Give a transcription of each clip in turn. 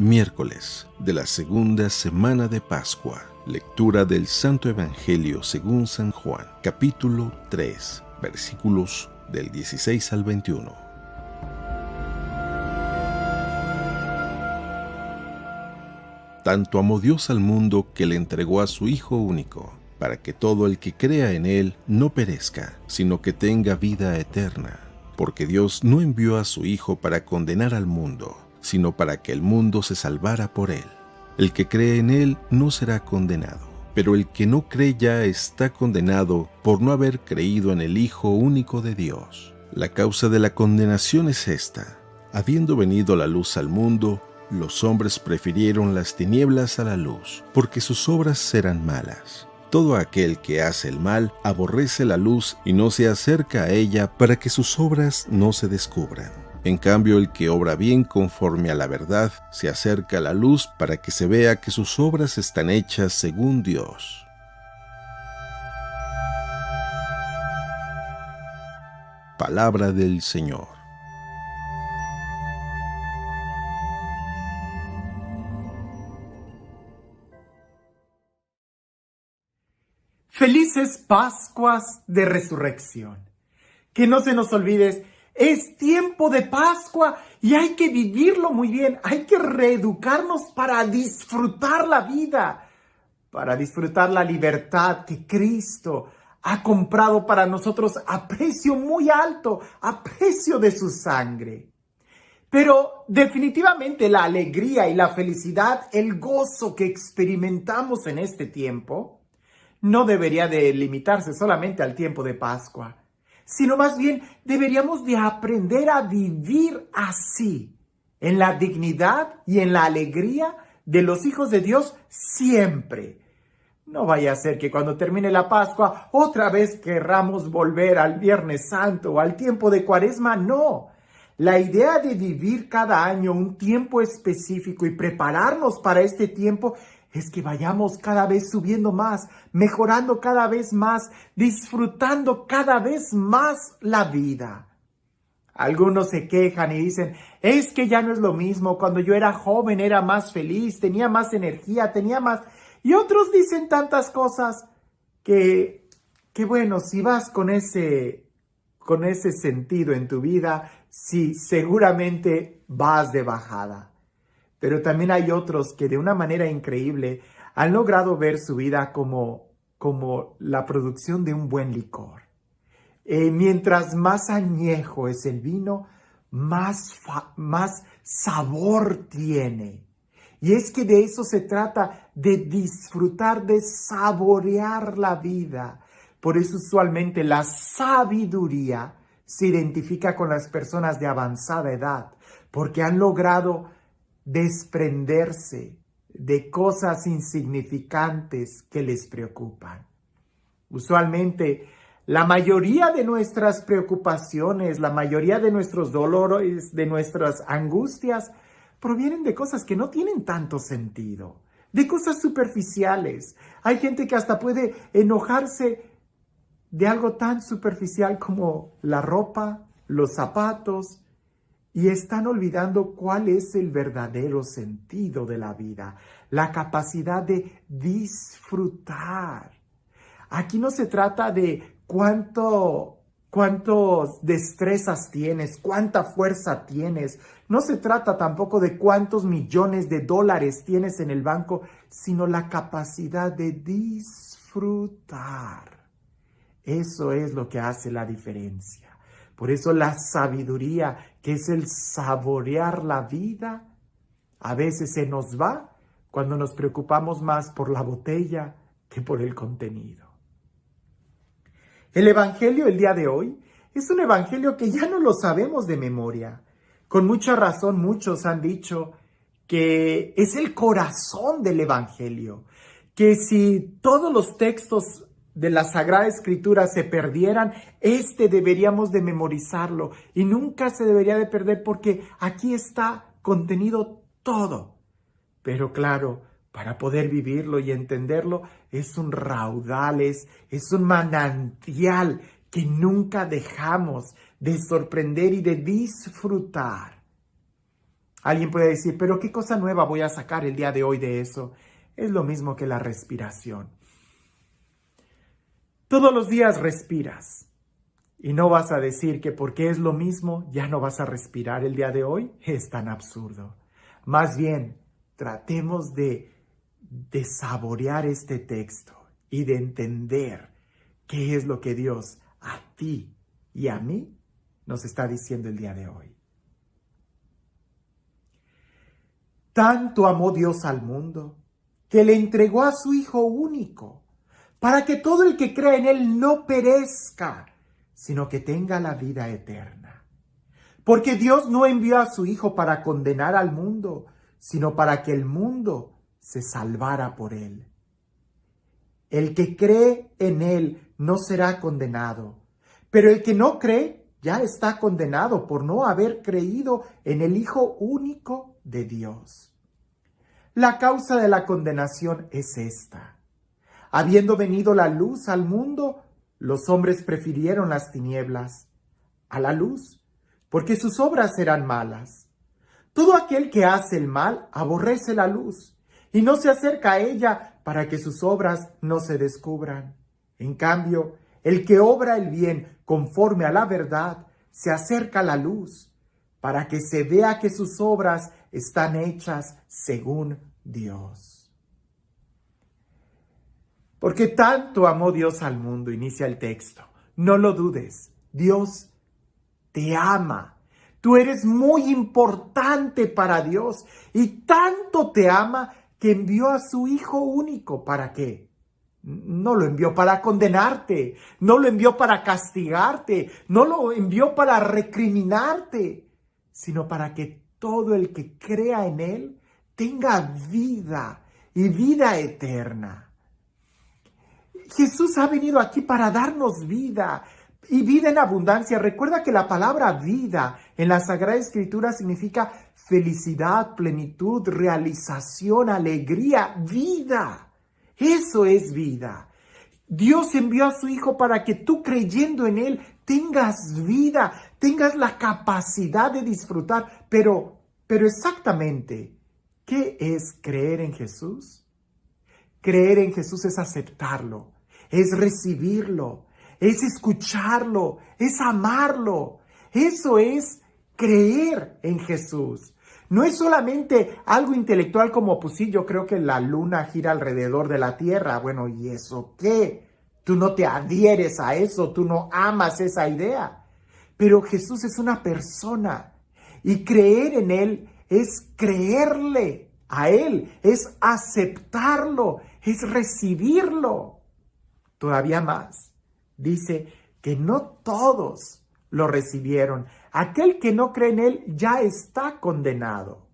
Miércoles de la segunda semana de Pascua. Lectura del Santo Evangelio según San Juan, capítulo 3, versículos del 16 al 21. Tanto amó Dios al mundo que le entregó a su Hijo único, para que todo el que crea en Él no perezca, sino que tenga vida eterna. Porque Dios no envió a su Hijo para condenar al mundo, sino para que el mundo se salvara por Él. El que cree en Él no será condenado, pero el que no cree ya está condenado por no haber creído en el Hijo único de Dios. La causa de la condenación es esta: habiendo venido la luz al mundo, los hombres prefirieron las tinieblas a la luz, porque sus obras eran malas. Todo aquel que hace el mal aborrece la luz y no se acerca a ella para que sus obras no se descubran. En cambio, el que obra bien conforme a la verdad se acerca a la luz para que se vea que sus obras están hechas según Dios. Palabra del Señor. Felices Pascuas de Resurrección. Que no se nos olvide, es tiempo de Pascua y hay que vivirlo muy bien. Hay que reeducarnos para disfrutar la vida, para disfrutar la libertad que Cristo ha comprado para nosotros a precio muy alto, a precio de su sangre. Pero definitivamente la alegría y la felicidad, el gozo que experimentamos en este tiempo, no debería de limitarse solamente al tiempo de Pascua, sino más bien deberíamos de aprender a vivir así, en la dignidad y en la alegría de los hijos de Dios siempre. No vaya a ser que cuando termine la Pascua otra vez querramos volver al Viernes Santo o al tiempo de Cuaresma. No. La idea de vivir cada año un tiempo específico y prepararnos para este tiempo es que vayamos cada vez subiendo más, mejorando cada vez más, disfrutando cada vez más la vida. Algunos se quejan y dicen, es que ya no es lo mismo, cuando yo era joven era más feliz, tenía más energía, tenía más... Y otros dicen tantas cosas que bueno, si vas con ese sentido en tu vida, sí, seguramente vas de bajada. Pero también hay otros que de una manera increíble han logrado ver su vida como la producción de un buen licor. Mientras más añejo es el vino, más sabor tiene. Y es que de eso se trata, de disfrutar, de saborear la vida. Por eso usualmente la sabiduría se identifica con las personas de avanzada edad, porque han logrado desprenderse de cosas insignificantes que les preocupan. Usualmente, la mayoría de nuestras preocupaciones, la mayoría de nuestros dolores, de nuestras angustias, provienen de cosas que no tienen tanto sentido, de cosas superficiales. Hay gente que hasta puede enojarse de algo tan superficial como la ropa, los zapatos, y están olvidando cuál es el verdadero sentido de la vida, la capacidad de disfrutar. Aquí no se trata de cuántas destrezas tienes, cuánta fuerza tienes. No se trata tampoco de cuántos millones de dólares tienes en el banco, sino la capacidad de disfrutar. Eso es lo que hace la diferencia. Por eso la sabiduría, que es el saborear la vida, a veces se nos va cuando nos preocupamos más por la botella que por el contenido. El Evangelio el día de hoy es un Evangelio que ya no lo sabemos de memoria. Con mucha razón muchos han dicho que es el corazón del Evangelio, que si todos los textos de la Sagrada Escritura se perdieran, deberíamos de memorizarlo y nunca se debería de perder porque aquí está contenido todo. Pero claro, para poder vivirlo y entenderlo es un raudal, es un manantial que nunca dejamos de sorprender y de disfrutar. Alguien puede decir, pero ¿qué cosa nueva voy a sacar el día de hoy de eso? Es lo mismo que la respiración. Todos los días respiras y no vas a decir que porque es lo mismo ya no vas a respirar el día de hoy. Es tan absurdo. Más bien, tratemos de saborear este texto y de entender qué es lo que Dios a ti y a mí nos está diciendo el día de hoy. Tanto amó Dios al mundo que le entregó a su Hijo único, para que todo el que crea en Él no perezca, sino que tenga la vida eterna. Porque Dios no envió a su Hijo para condenar al mundo, sino para que el mundo se salvara por Él. El que cree en Él no será condenado, pero el que no cree ya está condenado por no haber creído en el Hijo único de Dios. La causa de la condenación es esta: habiendo venido la luz al mundo, los hombres prefirieron las tinieblas a la luz, porque sus obras eran malas. Todo aquel que hace el mal aborrece la luz y no se acerca a ella para que sus obras no se descubran. En cambio, el que obra el bien conforme a la verdad se acerca a la luz, para que se vea que sus obras están hechas según Dios. Porque tanto amó Dios al mundo, inicia el texto. No lo dudes, Dios te ama. Tú eres muy importante para Dios y tanto te ama que envió a su Hijo único. ¿Para qué? No lo envió para condenarte, no lo envió para castigarte, no lo envió para recriminarte, sino para que todo el que crea en Él tenga vida y vida eterna. Jesús ha venido aquí para darnos vida y vida en abundancia. Recuerda que la palabra vida en la Sagrada Escritura significa felicidad, plenitud, realización, alegría, vida. Eso es vida. Dios envió a su Hijo para que tú, creyendo en Él, tengas vida, tengas la capacidad de disfrutar. Pero exactamente, ¿qué es creer en Jesús? Creer en Jesús es aceptarlo, es recibirlo, es escucharlo, es amarlo. Eso es creer en Jesús. No es solamente algo intelectual como, pues sí, yo creo que la luna gira alrededor de la tierra. Bueno, ¿y eso qué? Tú no te adhieres a eso, tú no amas esa idea. Pero Jesús es una persona y creer en Él es creerle a Él, es aceptarlo, es recibirlo. Todavía más, dice que no todos lo recibieron. Aquel que no cree en Él ya está condenado.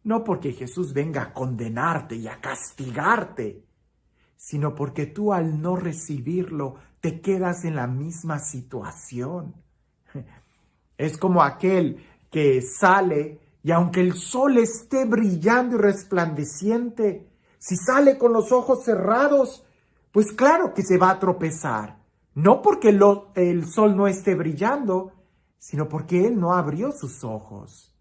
No porque Jesús venga a condenarte y a castigarte, sino porque tú al no recibirlo te quedas en la misma situación. Es como aquel que sale y aunque el sol esté brillando y resplandeciente, si sale con los ojos cerrados, pues claro que se va a tropezar. No porque el sol no esté brillando, sino porque Él no abrió sus ojos.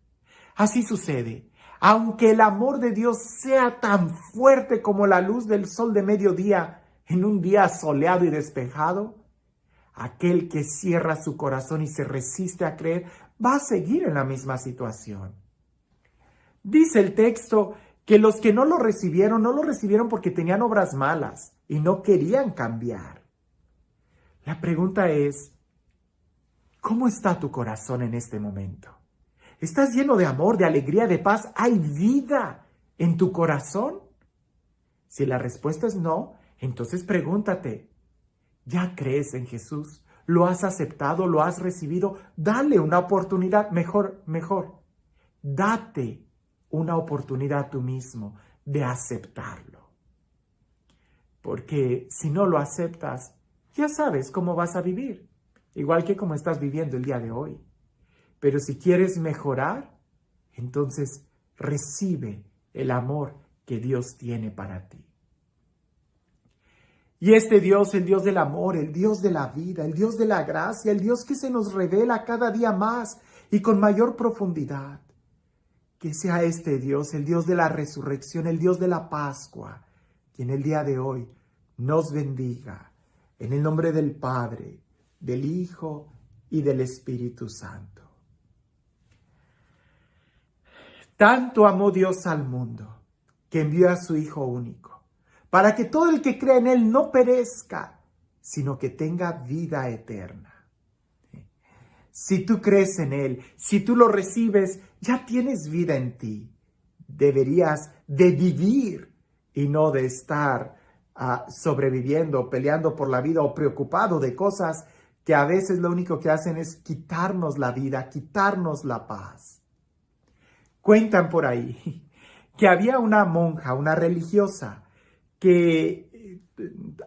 Así sucede. Aunque el amor de Dios sea tan fuerte como la luz del sol de mediodía en un día soleado y despejado, aquel que cierra su corazón y se resiste a creer va a seguir en la misma situación. Dice el texto que los que no lo recibieron porque tenían obras malas y no querían cambiar. La pregunta es, ¿cómo está tu corazón en este momento? ¿Estás lleno de amor, de alegría, de paz? ¿Hay vida en tu corazón? Si la respuesta es no, entonces pregúntate, ¿ya crees en Jesús? ¿Lo has aceptado? ¿Lo has recibido? Dale una oportunidad, mejor. Date una oportunidad tú mismo de aceptarlo. Porque si no lo aceptas, ya sabes cómo vas a vivir, igual que como estás viviendo el día de hoy. Pero si quieres mejorar, entonces recibe el amor que Dios tiene para ti. Y este Dios, el Dios del amor, el Dios de la vida, el Dios de la gracia, el Dios que se nos revela cada día más y con mayor profundidad, Que sea este Dios, el Dios de la resurrección, el Dios de la Pascua, quien el día de hoy nos bendiga. En el nombre del Padre, del Hijo y del Espíritu Santo. Tanto amó Dios al mundo, que envió a su Hijo único, para que todo el que cree en Él no perezca, sino que tenga vida eterna. Si tú crees en Él, si tú lo recibes, ya tienes vida en ti. Deberías de vivir y no de estar sobreviviendo, peleando por la vida o preocupado de cosas que a veces lo único que hacen es quitarnos la vida, quitarnos la paz. Cuentan por ahí que había una monja, una religiosa, que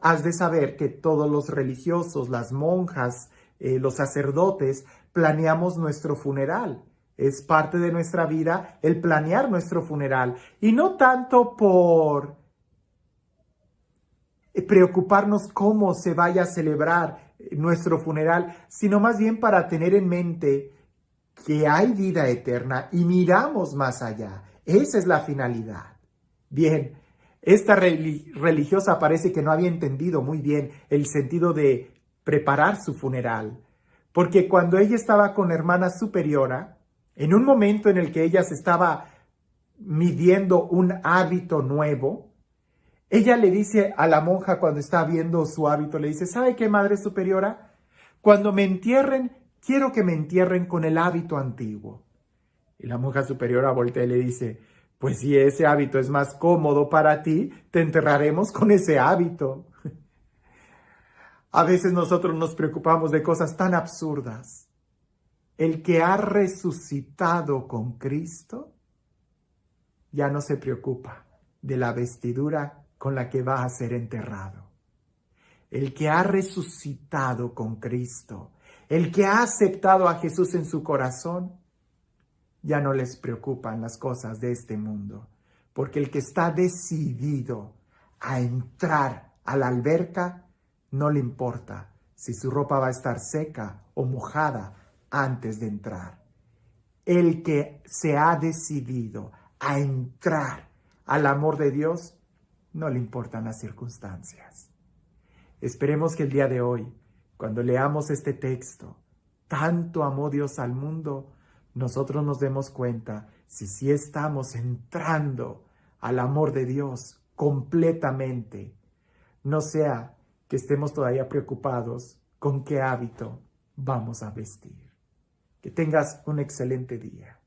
has de saber que todos los religiosos, las monjas, los sacerdotes, planeamos nuestro funeral. Es parte de nuestra vida el planear nuestro funeral. Y no tanto por preocuparnos cómo se vaya a celebrar nuestro funeral, sino más bien para tener en mente que hay vida eterna y miramos más allá. Esa es la finalidad. Bien, esta religiosa parece que no había entendido muy bien el sentido de preparar su funeral, porque cuando ella estaba con hermana superiora, en un momento en el que ella se estaba midiendo un hábito nuevo, ella le dice a la monja cuando está viendo su hábito, le dice, ¿sabe qué, madre superiora? Cuando me entierren, quiero que me entierren con el hábito antiguo. Y la monja superiora voltea y le dice, pues si ese hábito es más cómodo para ti, te enterraremos con ese hábito. A veces nosotros nos preocupamos de cosas tan absurdas. El que ha resucitado con Cristo ya no se preocupa de la vestidura con la que va a ser enterrado. El que ha resucitado con Cristo, el que ha aceptado a Jesús en su corazón, ya no les preocupan las cosas de este mundo, porque el que está decidido a entrar a la alberca, no le importa si su ropa va a estar seca o mojada antes de entrar. El que se ha decidido a entrar al amor de Dios, no le importan las circunstancias. Esperemos que el día de hoy, cuando leamos este texto, tanto amó Dios al mundo, nosotros nos demos cuenta si sí estamos entrando al amor de Dios completamente. No sea que estemos todavía preocupados con qué hábito vamos a vestir. Que tengas un excelente día.